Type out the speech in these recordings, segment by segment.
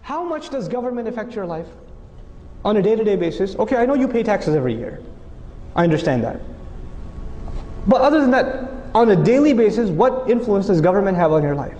How much does government affect your life on a day-to-day basis? Okay, I know you pay taxes every year. I understand that. But other than that, on a daily basis, what influence does government have on your life?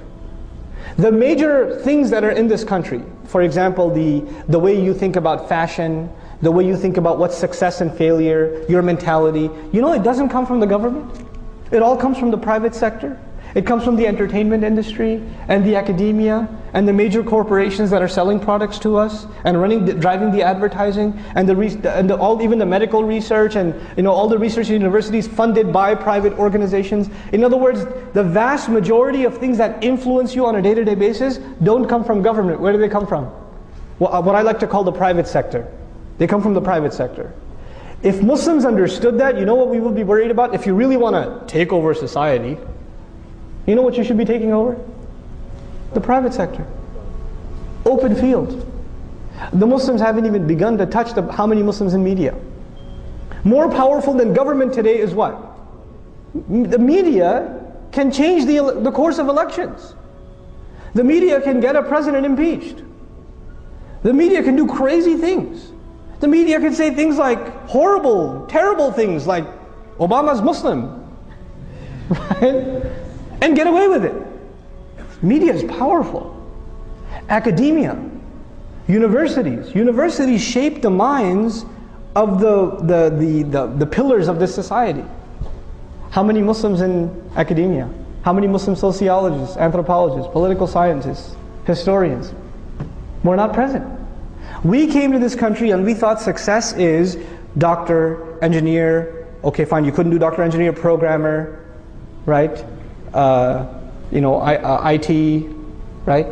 The major things that are in this country, for example, the way you think about fashion, the way you think about what's success and failure, your mentality, you know, it doesn't come from the government. It all comes from the private sector. It comes from the entertainment industry and the academia and the major corporations that are selling products to us and driving the advertising and even the medical research and all the research universities funded by private organizations. In other words, the vast majority of things that influence you on a day-to-day basis don't come from government. Where do they come from? Well, what I like to call the private sector. They come from the private sector. If Muslims understood that, you know what we would be worried about? If you really want to take over society, you know what you should be taking over? The private sector. Open field. The Muslims haven't even begun to touch how many Muslims in media. More powerful than government today is what? The media can change the course of elections. The media can get a president impeached. The media can do crazy things. The media can say things like horrible, terrible things like Obama's Muslim. Right? And get away with it. Media is powerful. Academia, universities shape the minds of the pillars of this society. How many Muslims in academia? How many Muslim sociologists, anthropologists, political scientists, historians? We're not present. We came to this country and we thought success is doctor, engineer. Okay, fine, you couldn't do doctor, engineer, programmer, right? IT, right?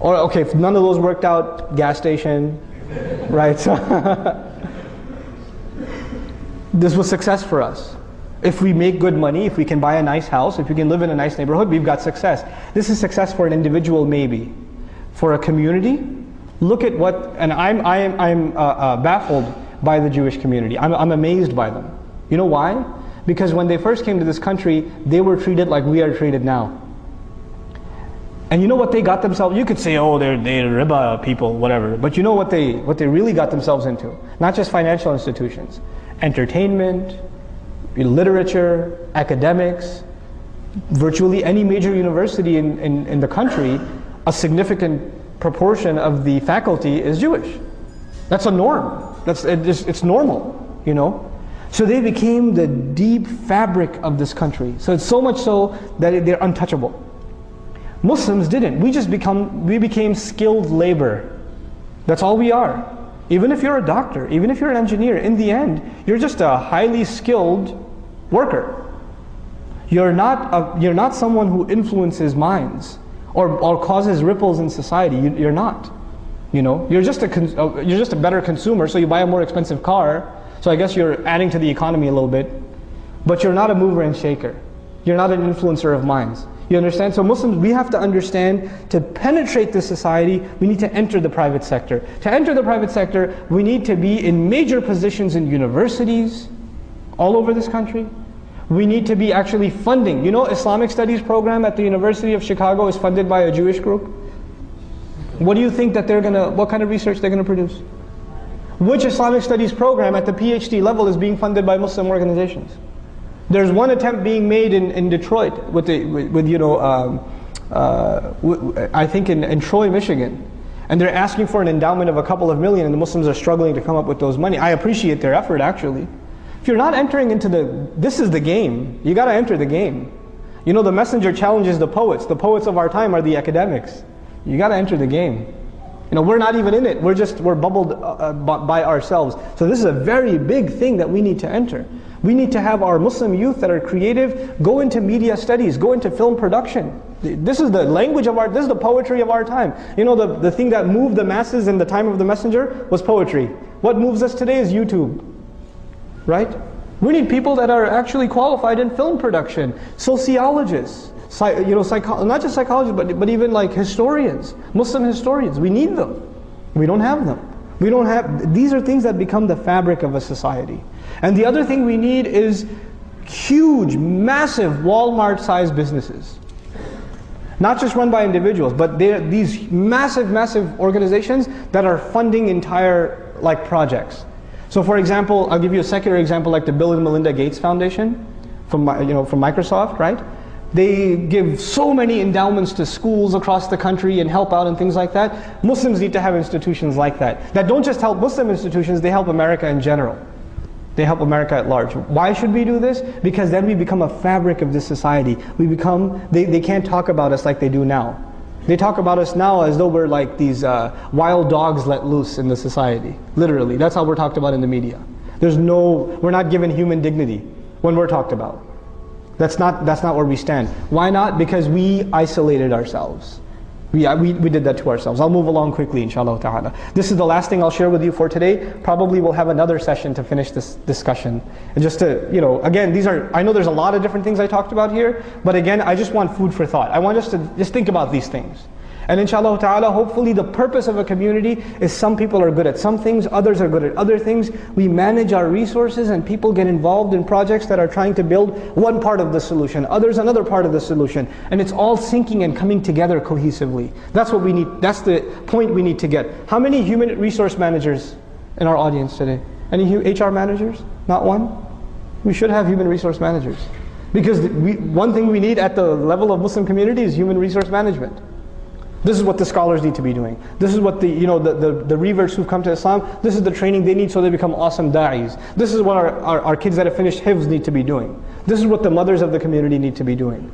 Or okay, if none of those worked out, gas station, right? This was success for us. If we make good money, if we can buy a nice house, if we can live in a nice neighborhood, we've got success. This is success for an individual, maybe. For a community, look at what, and I'm baffled by the Jewish community. I'm amazed by them. You know why? Because when they first came to this country, they were treated like we are treated now. And you know what they got themselves? You could say, oh, they're riba people, whatever. But you know what they really got themselves into? Not just financial institutions, entertainment, literature, academics, virtually any major university in the country, a significant proportion of the faculty is Jewish. That's a norm. It's normal, you know. So they became the deep fabric of this country. So it's so much so that they're untouchable. Muslims didn't. We became skilled labor. That's all we are. Even if you're a doctor, even if you're an engineer, in the end, you're just a highly skilled worker. You're not someone who influences minds or causes ripples in society. You're not. You know, you're just a better consumer. So you buy a more expensive car. So I guess you're adding to the economy a little bit, but you're not a mover and shaker. You're not an influencer of minds. You understand? So Muslims, we have to understand, to penetrate this society, we need to enter the private sector. To enter the private sector, we need to be in major positions in universities all over this country. We need to be actually funding. You know, Islamic Studies program at the University of Chicago is funded by a Jewish group. What do you think that what kind of research they're going to produce? Which Islamic Studies program at the PhD level is being funded by Muslim organizations? There's one attempt being made in Detroit I think in Troy, Michigan. And they're asking for an endowment of a couple of million, and the Muslims are struggling to come up with those money. I appreciate their effort, actually. If you're not entering into this is the game. You got to enter the game. You know, the messenger challenges the poets. The poets of our time are the academics. You got to enter the game. You know, we're not even in it. We're bubbled by ourselves. So this is a very big thing that we need to enter. We need to have our Muslim youth that are creative go into media studies, go into film production. This is the language of this is the poetry of our time. You know, the thing that moved the masses in the time of the messenger was poetry. What moves us today is YouTube, right? We need people that are actually qualified in film production, sociologists, not just psychologists, but even like historians, Muslim historians. We need them. We don't have them. These are things that become the fabric of a society. And the other thing we need is huge, massive Walmart-sized businesses. Not just run by individuals, but they're these massive, massive organizations that are funding entire projects. So for example, I'll give you a secular example like the Bill and Melinda Gates Foundation from Microsoft, right? They give so many endowments to schools across the country and help out and things like that. Muslims need to have institutions like that. That don't just help Muslim institutions, they help America in general. They help America at large. Why should we do this? Because then we become a fabric of this society. We become, they can't talk about us like they do now. They talk about us now as though we're like these wild dogs let loose in the society. Literally, that's how we're talked about in the media. We're not given human dignity when we're talked about. That's not where we stand. Why not? Because we isolated ourselves. We did that to ourselves. I'll move along quickly, inshallah ta'ala. This is the last thing I'll share with you for today. Probably we'll have another session to finish this discussion. And just to, again, I know there's a lot of different things I talked about here, but again, I just want food for thought. I want us to just think about these things. And inshallah ta'ala, hopefully the purpose of a community is some people are good at some things, others are good at other things. We manage our resources and people get involved in projects that are trying to build one part of the solution, others another part of the solution. And it's all syncing and coming together cohesively. That's what we need, that's the point we need to get. How many human resource managers in our audience today? Any HR managers? Not one? We should have human resource managers. Because one thing we need at the level of Muslim community is human resource management. This is what the scholars need to be doing. This is what the reverts who've come to Islam, this is the training they need so they become awesome da'is. This is what our kids that have finished hifz need to be doing. This is what the mothers of the community need to be doing.